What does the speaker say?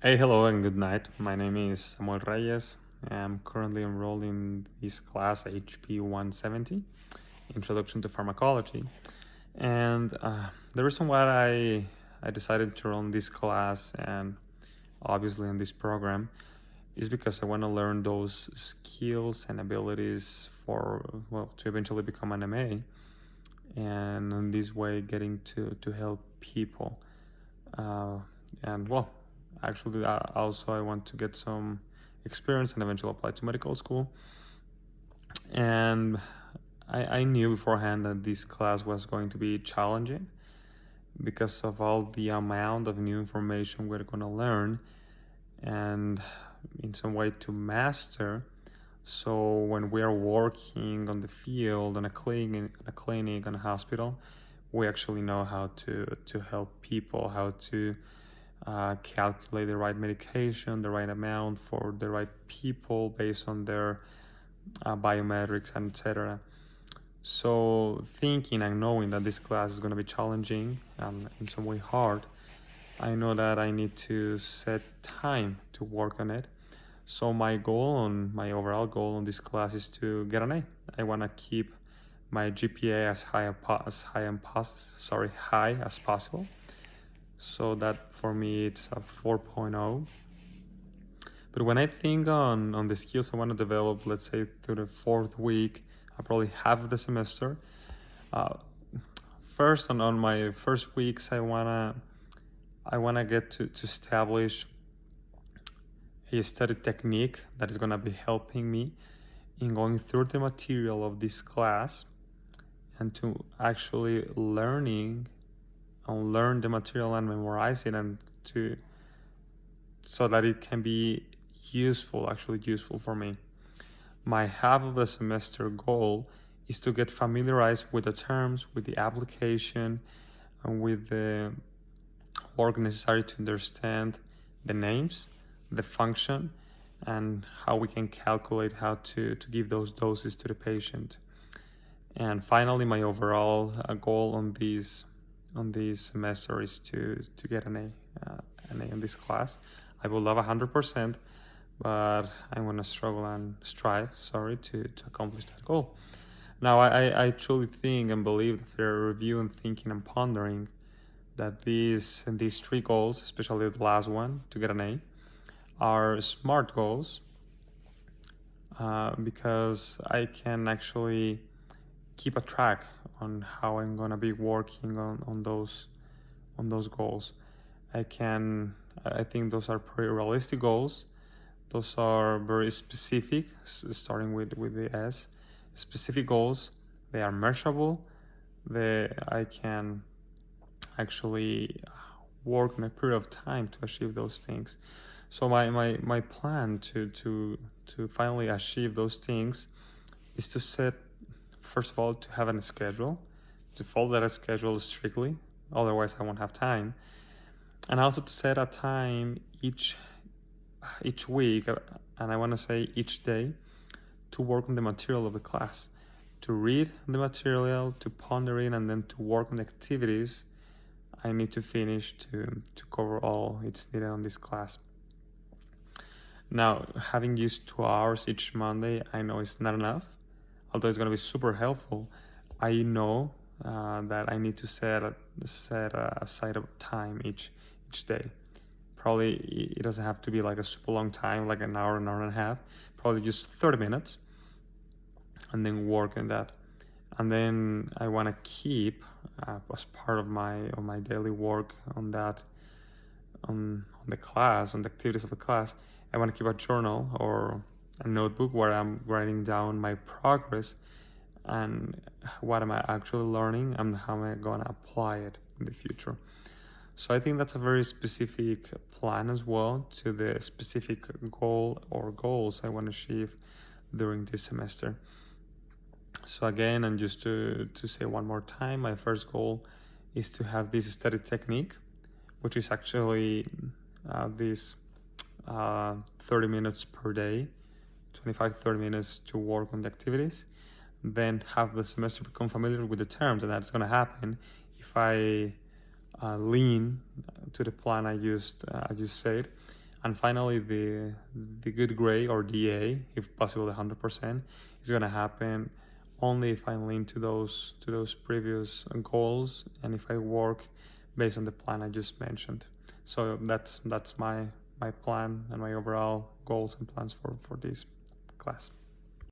Hey, hello and good night. My name is Samuel Reyes. I'm currently enrolled in this class HP170, Introduction to Pharmacology. And the reason why I decided to run this class and obviously in this program is because I want to learn those skills and abilities to eventually become an MA, and in this way getting to help people. Uh, and well, actually, also I want to get some experience and eventually apply to medical school. And I knew beforehand that this class was going to be challenging because of all the amount of new information we're going to learn and in some way to master. So when we are working on the field, on a clinic, on a hospital, we actually know how to help people, how to calculate the right medication, the right amount for the right people based on their biometrics, and etc. So thinking and knowing that this class is going to be challenging and in some way hard, I know that I need to set time to work on it. So my overall goal on this class is to get an A. I want to keep my GPA as high as possible. So that for me it's a 4.0. But when I think on the skills I want to develop, let's say through the fourth week, probably half the semester. Uh, First, on my first weeks, I wanna get to establish a study technique that is gonna be helping me in going through the material of this class and to actually learn the material and memorize it and so that it can be actually useful for me. My half of the semester goal is to get familiarized with the terms, with the application, and with the work necessary to understand the names, the function, and how we can calculate how to give those doses to the patient. And finally, my overall goal on this semester is to get an A in this class. I would love 100%, but I'm gonna struggle and strive, to accomplish that goal. Now, I truly think and believe that after review and thinking and pondering that these three goals, especially the last one, to get an A, are smart goals because I can actually keep a track on how I'm gonna be working on those goals. I think those are pretty realistic goals. Those are very specific, starting with the S. Specific goals. They are measurable. I can actually work in a period of time to achieve those things. So my plan to finally achieve those things is to set, first of all, to have a schedule, to follow that schedule strictly. Otherwise, I won't have time. And also to set a time each week, and I want to say each day, to work on the material of the class, to read the material, to ponder it, and then to work on the activities I need to finish to cover all it's needed on this class. Now, having used 2 hours each Monday, I know it's not enough, although it's going to be super helpful. I know that I need to set aside of time each day. Probably it doesn't have to be like a super long time, like an hour and a half. Probably just 30 minutes, and then work on that. And then I want to keep as part of my daily work on the class, on the activities of the class. I want to keep a journal or a notebook where I'm writing down my progress and what am I actually learning and how am I going to apply it in the future. So I think that's a very specific plan as well to the specific goal or goals I want to achieve during this semester. So again, and just to say one more time, my first goal is to have this study technique, which is actually this 30 minutes per day, 25-30 minutes to work on the activities. Then have the semester become familiar with the terms, and that's going to happen if I lean to the plan I just said. And finally, the good grade, or DA, if possible 100%, is going to happen only if I lean to those previous goals, and if I work based on the plan I just mentioned. So that's my plan and my overall goals and plans for this class.